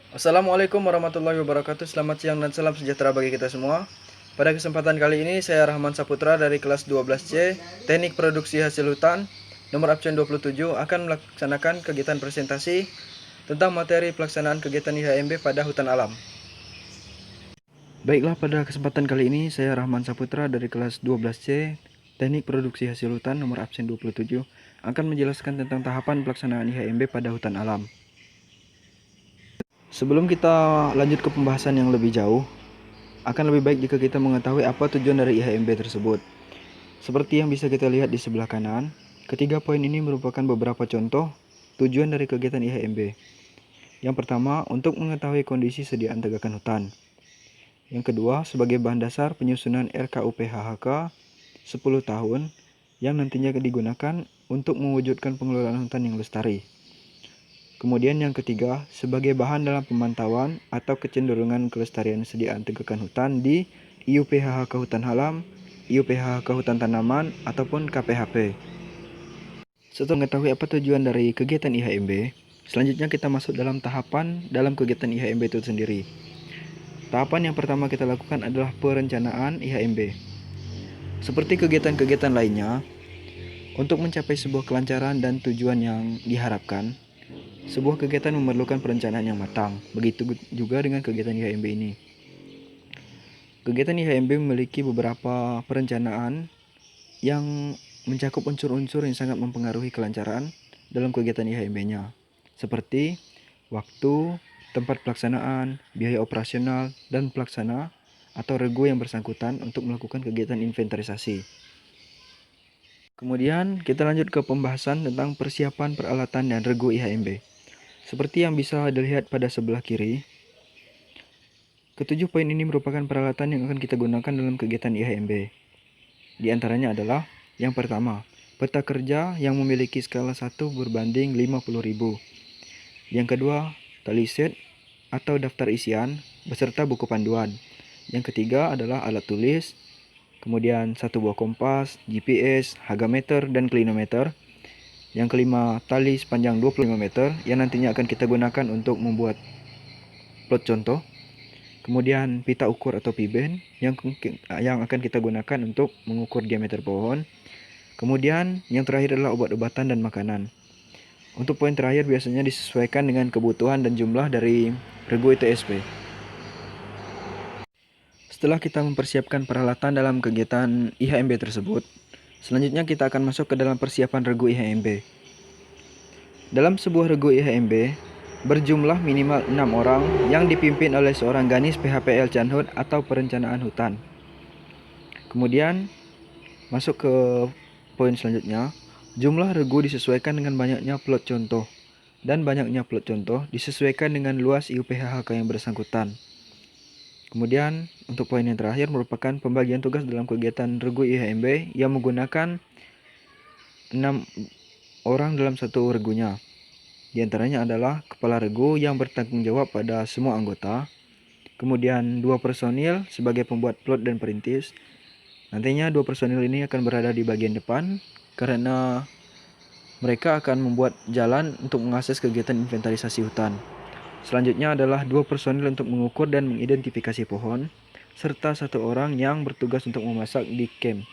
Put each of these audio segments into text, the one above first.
Assalamualaikum warahmatullahi wabarakatuh. Selamat siang dan salam sejahtera bagi kita semua. Pada kesempatan kali ini saya Rahman Saputra dari kelas 12C Teknik Produksi Hasil Hutan nomor absen 27 akan melaksanakan kegiatan presentasi tentang materi pelaksanaan kegiatan IHMB pada hutan alam. Baiklah, pada kesempatan kali ini saya Rahman Saputra dari kelas 12C Teknik Produksi Hasil Hutan nomor absen 27 akan menjelaskan tentang tahapan pelaksanaan IHMB pada hutan alam. Sebelum kita lanjut ke pembahasan yang lebih jauh, akan lebih baik jika kita mengetahui apa tujuan dari IHMB tersebut. Seperti yang bisa kita lihat di sebelah kanan, ketiga poin ini merupakan beberapa contoh tujuan dari kegiatan IHMB. Yang pertama, untuk mengetahui kondisi sediaan tegakan hutan. Yang kedua, sebagai bahan dasar penyusunan RKUP-HHK 10 tahun yang nantinya digunakan untuk mewujudkan pengelolaan hutan yang lestari. Kemudian yang ketiga, sebagai bahan dalam pemantauan atau kecenderungan kelestarian sediaan tegakan hutan di IUP-HHK Hutan Alam, IUP-HHK Hutan Tanaman, ataupun KPHP. Setelah mengetahui apa tujuan dari kegiatan IHMB, selanjutnya kita masuk dalam tahapan dalam kegiatan IHMB itu sendiri. Tahapan yang pertama kita lakukan adalah perencanaan IHMB. Seperti kegiatan-kegiatan lainnya, untuk mencapai sebuah kelancaran dan tujuan yang diharapkan, sebuah kegiatan memerlukan perencanaan yang matang. Begitu juga dengan kegiatan IHMB ini. Kegiatan IHMB memiliki beberapa perencanaan yang mencakup unsur-unsur yang sangat mempengaruhi kelancaran dalam kegiatan IHMB-nya, seperti waktu, tempat pelaksanaan, biaya operasional, dan pelaksana atau regu yang bersangkutan untuk melakukan kegiatan inventarisasi. Kemudian kita lanjut ke pembahasan tentang persiapan peralatan dan regu IHMB. Seperti yang bisa dilihat pada sebelah kiri, ketujuh poin ini merupakan peralatan yang akan kita gunakan dalam kegiatan IHMB. Di antaranya adalah yang pertama, peta kerja yang memiliki skala 1 berbanding 50.000. Yang kedua, tali set atau daftar isian beserta buku panduan. Yang ketiga adalah alat tulis, kemudian satu buah kompas, GPS, hagameter, dan klinometer. Yang kelima, tali sepanjang 25 meter yang nantinya akan kita gunakan untuk membuat plot contoh. Kemudian pita ukur atau piben yang akan kita gunakan untuk mengukur diameter pohon. Kemudian yang terakhir adalah obat-obatan dan makanan. Untuk poin terakhir biasanya disesuaikan dengan kebutuhan dan jumlah dari regu ITSP. Setelah kita mempersiapkan peralatan dalam kegiatan IHMB tersebut, selanjutnya kita akan masuk ke dalam persiapan regu IHMB. Dalam sebuah regu IHMB, berjumlah minimal 6 orang yang dipimpin oleh seorang Ganis PHPL Canhut atau perencanaan hutan. Kemudian masuk ke poin selanjutnya, jumlah regu disesuaikan dengan banyaknya plot contoh, dan banyaknya plot contoh disesuaikan dengan luas IUP-HHK yang bersangkutan. Kemudian untuk poin yang terakhir merupakan pembagian tugas dalam kegiatan regu IHMB yang menggunakan 6 orang dalam satu regunya. Di antaranya adalah kepala regu yang bertanggung jawab pada semua anggota, kemudian 2 personil sebagai pembuat plot dan perintis. Nantinya 2 personil ini akan berada di bagian depan karena mereka akan membuat jalan untuk mengakses kegiatan inventarisasi hutan. Selanjutnya adalah 2 personil untuk mengukur dan mengidentifikasi pohon, serta 1 orang yang bertugas untuk memasak di camp.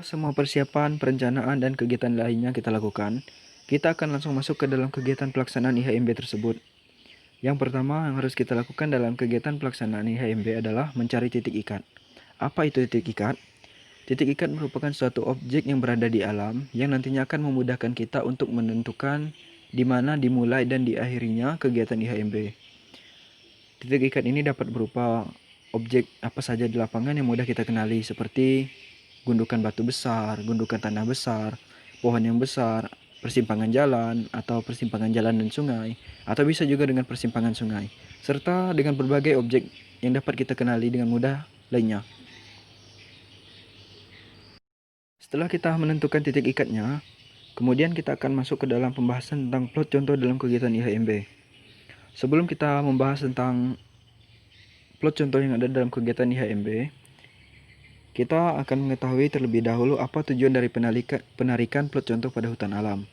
Semua persiapan, perencanaan, dan kegiatan lainnya kita lakukan, kita akan langsung masuk ke dalam kegiatan pelaksanaan IHMB tersebut. Yang pertama yang harus kita lakukan dalam kegiatan pelaksanaan IHMB adalah mencari titik ikat. Apa itu titik ikat? Titik ikat merupakan suatu objek yang berada di alam yang nantinya akan memudahkan kita untuk menentukan di mana dimulai dan diakhirinya kegiatan IHMB. Titik ikat ini dapat berupa objek apa saja di lapangan yang mudah kita kenali, seperti gundukan batu besar, gundukan tanah besar, pohon yang besar, persimpangan jalan atau persimpangan jalan dan sungai, atau bisa juga dengan persimpangan sungai, serta dengan berbagai objek yang dapat kita kenali dengan mudah lainnya. Setelah kita menentukan titik ikatnya, kemudian kita akan masuk ke dalam pembahasan tentang plot contoh dalam kegiatan IHMB. Sebelum kita membahas tentang plot contoh yang ada dalam kegiatan IHMB, kita akan mengetahui terlebih dahulu apa tujuan dari penarikan plot contoh pada hutan alam.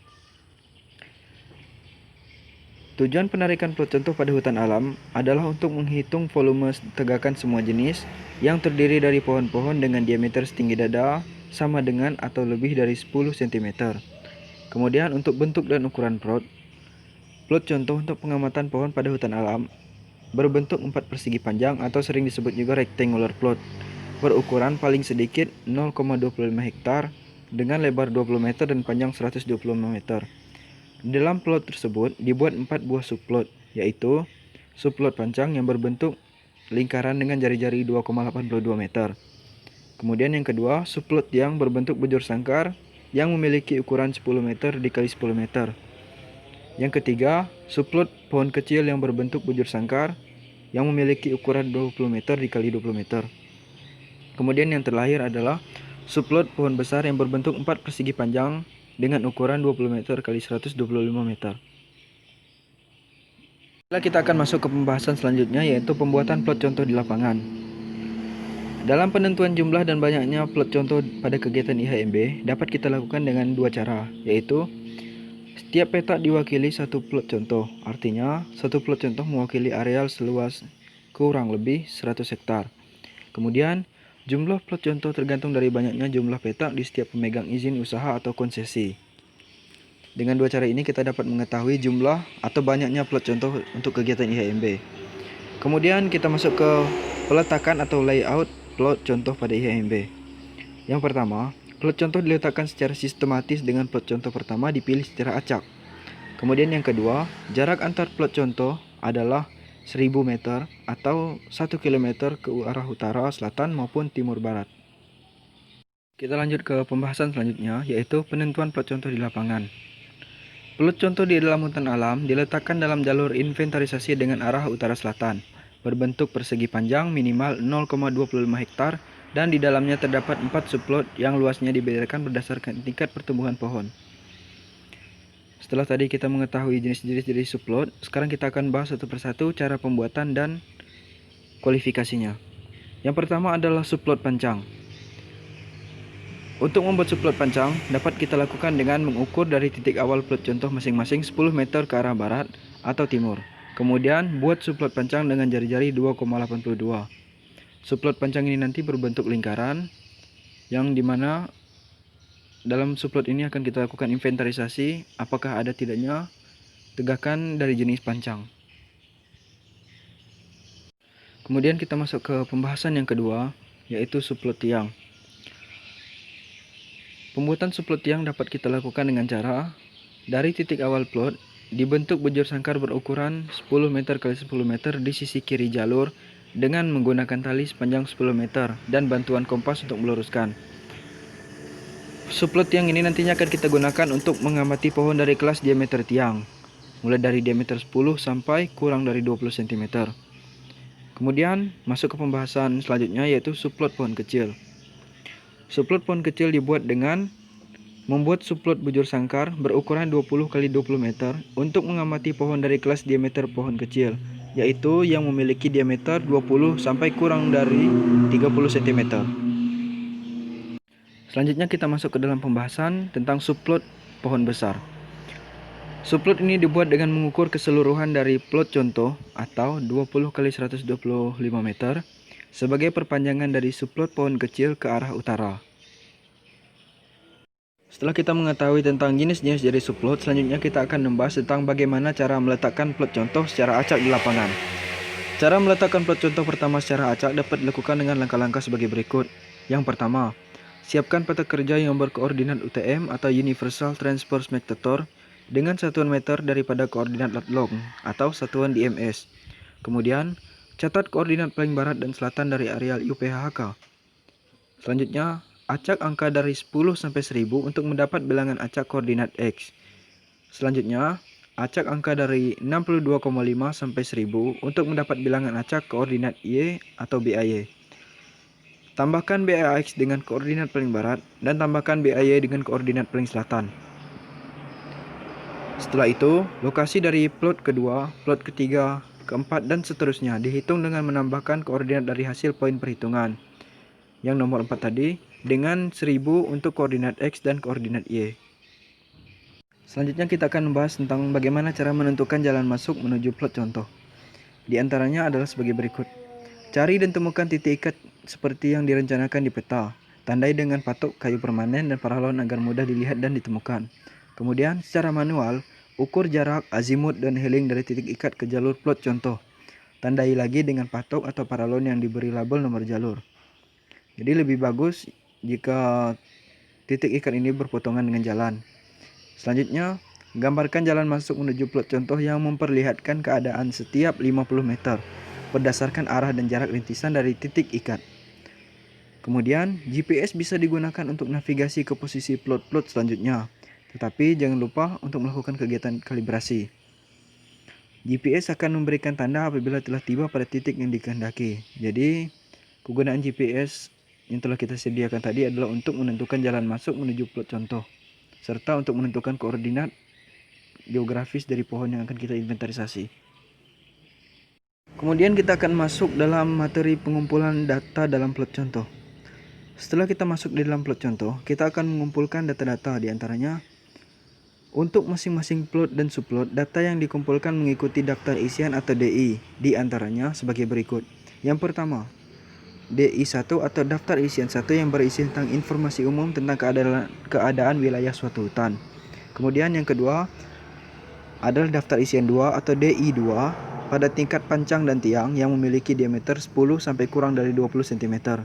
Tujuan penarikan plot contoh pada hutan alam adalah untuk menghitung volume tegakan semua jenis yang terdiri dari pohon-pohon dengan diameter setinggi dada sama dengan atau lebih dari 10 cm. Kemudian untuk bentuk dan ukuran plot contoh untuk pengamatan pohon pada hutan alam berbentuk 4 persegi panjang atau sering disebut juga rectangular plot, berukuran paling sedikit 0,25 hektar dengan lebar 20 meter dan panjang 125 meter. Di dalam plot tersebut dibuat 4 buah subplot, yaitu subplot panjang yang berbentuk lingkaran dengan jari-jari 2,82 meter. Kemudian yang kedua, subplot yang berbentuk bujur sangkar yang memiliki ukuran 10 meter dikali 10 meter. Yang ketiga, subplot pohon kecil yang berbentuk bujur sangkar yang memiliki ukuran 20 meter dikali 20 meter. Kemudian yang terakhir adalah subplot pohon besar yang berbentuk 4 persegi panjang dengan ukuran 20 meter kali 125 meter. Setelah kita akan masuk ke pembahasan selanjutnya, yaitu pembuatan plot contoh di lapangan. Dalam penentuan jumlah dan banyaknya plot contoh pada kegiatan IHMB dapat kita lakukan dengan dua cara, yaitu setiap petak diwakili satu plot contoh. Artinya, satu plot contoh mewakili areal seluas kurang lebih 100 hektar. Kemudian, jumlah plot contoh tergantung dari banyaknya jumlah petak di setiap pemegang izin usaha atau konsesi. Dengan dua cara ini kita dapat mengetahui jumlah atau banyaknya plot contoh untuk kegiatan IHMB. Kemudian kita masuk ke peletakan atau layout plot contoh pada IHMB. Yang pertama, plot contoh diletakkan secara sistematis dengan plot contoh pertama dipilih secara acak. Kemudian yang kedua, jarak antar plot contoh adalah 1000 meter atau 1 km ke arah utara, selatan maupun timur barat. Kita lanjut ke pembahasan selanjutnya, yaitu penentuan plot contoh di lapangan. Plot contoh di dalam hutan alam diletakkan dalam jalur inventarisasi dengan arah utara selatan, berbentuk persegi panjang minimal 0,25 hektar dan di dalamnya terdapat 4 subplot yang luasnya dibedakan berdasarkan tingkat pertumbuhan pohon. Setelah tadi kita mengetahui jenis-jenis subplot, sekarang kita akan bahas satu persatu cara pembuatan dan kualifikasinya. Yang pertama adalah subplot panjang. Untuk membuat subplot panjang dapat kita lakukan dengan mengukur dari titik awal plot contoh masing-masing 10 meter ke arah barat atau timur. Kemudian buat subplot panjang dengan jari-jari 2,82. Subplot panjang ini nanti berbentuk lingkaran yang dimana dalam subplot ini akan kita lakukan inventarisasi apakah ada tidaknya tegakan dari jenis panjang. Kemudian kita masuk ke pembahasan yang kedua, yaitu subplot tiang. Pembuatan subplot tiang dapat kita lakukan dengan cara dari titik awal plot dibentuk bujur sangkar berukuran 10 meter x 10 meter di sisi kiri jalur dengan menggunakan tali sepanjang 10 meter dan bantuan kompas untuk meluruskan. Subplot tiang ini nantinya akan kita gunakan untuk mengamati pohon dari kelas diameter tiang, mulai dari diameter 10 sampai kurang dari 20 cm. Kemudian masuk ke pembahasan selanjutnya, yaitu subplot pohon kecil. Subplot pohon kecil dibuat dengan membuat subplot bujur sangkar berukuran 20 x 20 meter untuk mengamati pohon dari kelas diameter pohon kecil, yaitu yang memiliki diameter 20 sampai kurang dari 30 cm. Selanjutnya kita masuk ke dalam pembahasan tentang subplot pohon besar. Subplot ini dibuat dengan mengukur keseluruhan dari plot contoh atau 20 x 125 meter sebagai perpanjangan dari subplot pohon kecil ke arah utara. Setelah kita mengetahui tentang jenis-jenis dari subplot, selanjutnya kita akan membahas tentang bagaimana cara meletakkan plot contoh secara acak di lapangan. Cara meletakkan plot contoh pertama secara acak dapat dilakukan dengan langkah-langkah sebagai berikut. Yang pertama, siapkan peta kerja yang berkoordinat UTM atau Universal Transport Method dengan satuan meter daripada koordinat lat long atau satuan DMS. Kemudian, catat koordinat paling barat dan selatan dari areal UPHK. Selanjutnya, acak angka dari 10 sampai 1000 untuk mendapat bilangan acak koordinat X. Selanjutnya, acak angka dari 62,5 sampai 1000 untuk mendapat bilangan acak koordinat Y atau BAY. Tambahkan BAX dengan koordinat paling barat dan tambahkan BAY dengan koordinat paling selatan. Setelah itu, lokasi dari plot kedua, plot ketiga, keempat, dan seterusnya dihitung dengan menambahkan koordinat dari hasil poin perhitungan. Yang nomor 4 tadi dengan 1000 untuk koordinat X dan koordinat Y. Selanjutnya kita akan membahas tentang bagaimana cara menentukan jalan masuk menuju plot contoh. Di antaranya adalah sebagai berikut. Cari dan temukan titik ikat seperti yang direncanakan di peta. Tandai dengan patok, kayu permanen, dan paralon agar mudah dilihat dan ditemukan. Kemudian, secara manual, ukur jarak, azimut, dan heeling dari titik ikat ke jalur plot contoh. Tandai lagi dengan patok atau paralon yang diberi label nomor jalur. Jadi lebih bagus jika titik ikat ini berpotongan dengan jalan. Selanjutnya, gambarkan jalan masuk menuju plot contoh yang memperlihatkan keadaan setiap 50 meter berdasarkan arah dan jarak rintisan dari titik ikat. Kemudian, GPS bisa digunakan untuk navigasi ke posisi plot-plot selanjutnya. Tetapi jangan lupa untuk melakukan kegiatan kalibrasi. GPS akan memberikan tanda apabila telah tiba pada titik yang dikehendaki. Jadi, kegunaan GPS yang telah kita sediakan tadi adalah untuk menentukan jalan masuk menuju plot contoh, serta untuk menentukan koordinat geografis dari pohon yang akan kita inventarisasi. Kemudian kita akan masuk dalam materi pengumpulan data dalam plot contoh. Setelah kita masuk di dalam plot contoh, kita akan mengumpulkan data-data, di antaranya untuk masing-masing plot dan subplot. Data yang dikumpulkan mengikuti daftar isian atau DI, di antaranya sebagai berikut. Yang pertama, DI1 atau daftar isian 1 yang berisi tentang informasi umum tentang keadaan wilayah suatu hutan. Kemudian yang kedua adalah daftar isian 2 atau DI2 pada tingkat pancang dan tiang yang memiliki diameter 10 sampai kurang dari 20 cm.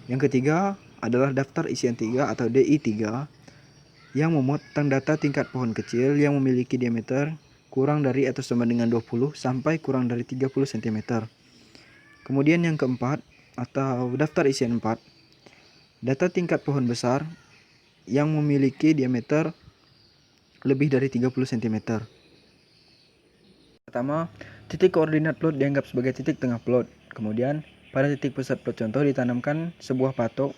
Yang ketiga adalah daftar isian 3 atau DI3 yang memuat tentang data tingkat pohon kecil yang memiliki diameter kurang dari atau sama dengan 20 sampai kurang dari 30 cm. Kemudian yang keempat atau daftar isian 4, data tingkat pohon besar yang memiliki diameter lebih dari 30 cm. Pertama, titik koordinat plot dianggap sebagai titik tengah plot. Kemudian, pada titik pusat plot contoh ditanamkan sebuah patok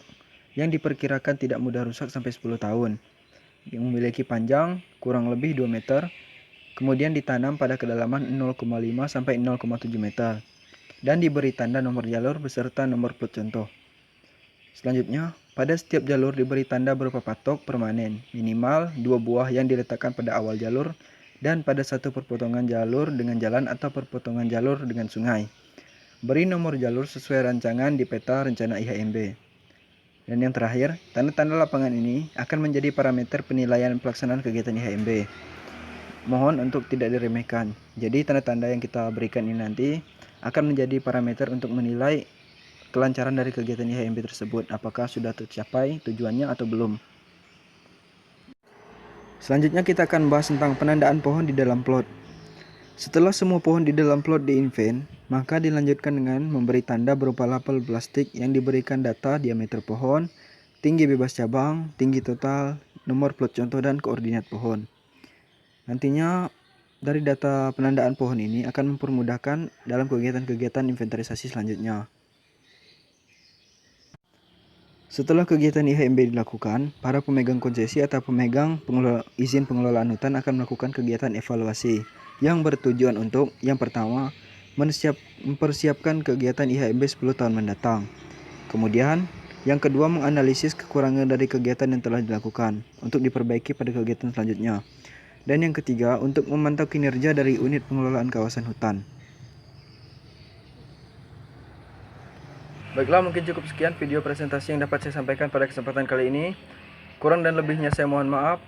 yang diperkirakan tidak mudah rusak sampai 10 tahun, yang memiliki panjang kurang lebih 2 meter, kemudian ditanam pada kedalaman 0,5 sampai 0,7 meter, dan diberi tanda nomor jalur beserta nomor plot contoh. Selanjutnya, pada setiap jalur diberi tanda berupa patok permanen, minimal 2 buah yang diletakkan pada awal jalur, dan pada satu perpotongan jalur dengan jalan atau perpotongan jalur dengan sungai. Beri nomor jalur sesuai rancangan di peta rencana IHMB. Dan yang terakhir, tanda-tanda lapangan ini akan menjadi parameter penilaian pelaksanaan kegiatan IHMB. Mohon untuk tidak diremehkan. Jadi tanda-tanda yang kita berikan ini nanti akan menjadi parameter untuk menilai kelancaran dari kegiatan IHMB tersebut, apakah sudah tercapai tujuannya atau belum. Selanjutnya kita akan membahas tentang penandaan pohon di dalam plot. Setelah semua pohon di dalam plot diinvent, maka dilanjutkan dengan memberi tanda berupa label plastik yang diberikan data diameter pohon, tinggi bebas cabang, tinggi total, nomor plot contoh, dan koordinat pohon. Nantinya dari data penandaan pohon ini akan mempermudahkan dalam kegiatan-kegiatan inventarisasi selanjutnya. Setelah kegiatan IHMB dilakukan, para pemegang konsesi atau pemegang izin pengelolaan hutan akan melakukan kegiatan evaluasi yang bertujuan untuk, yang pertama, mempersiapkan kegiatan IHMB 10 tahun mendatang. Kemudian, yang kedua, menganalisis kekurangan dari kegiatan yang telah dilakukan untuk diperbaiki pada kegiatan selanjutnya. Dan yang ketiga, untuk memantau kinerja dari unit pengelolaan kawasan hutan. Baiklah, mungkin cukup sekian video presentasi yang dapat saya sampaikan pada kesempatan kali ini. Kurang dan lebihnya saya mohon maaf.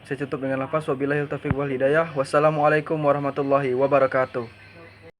Saya tutup dengan lafaz wabillahi taufiq wal hidayah. Wassalamualaikum warahmatullahi wabarakatuh.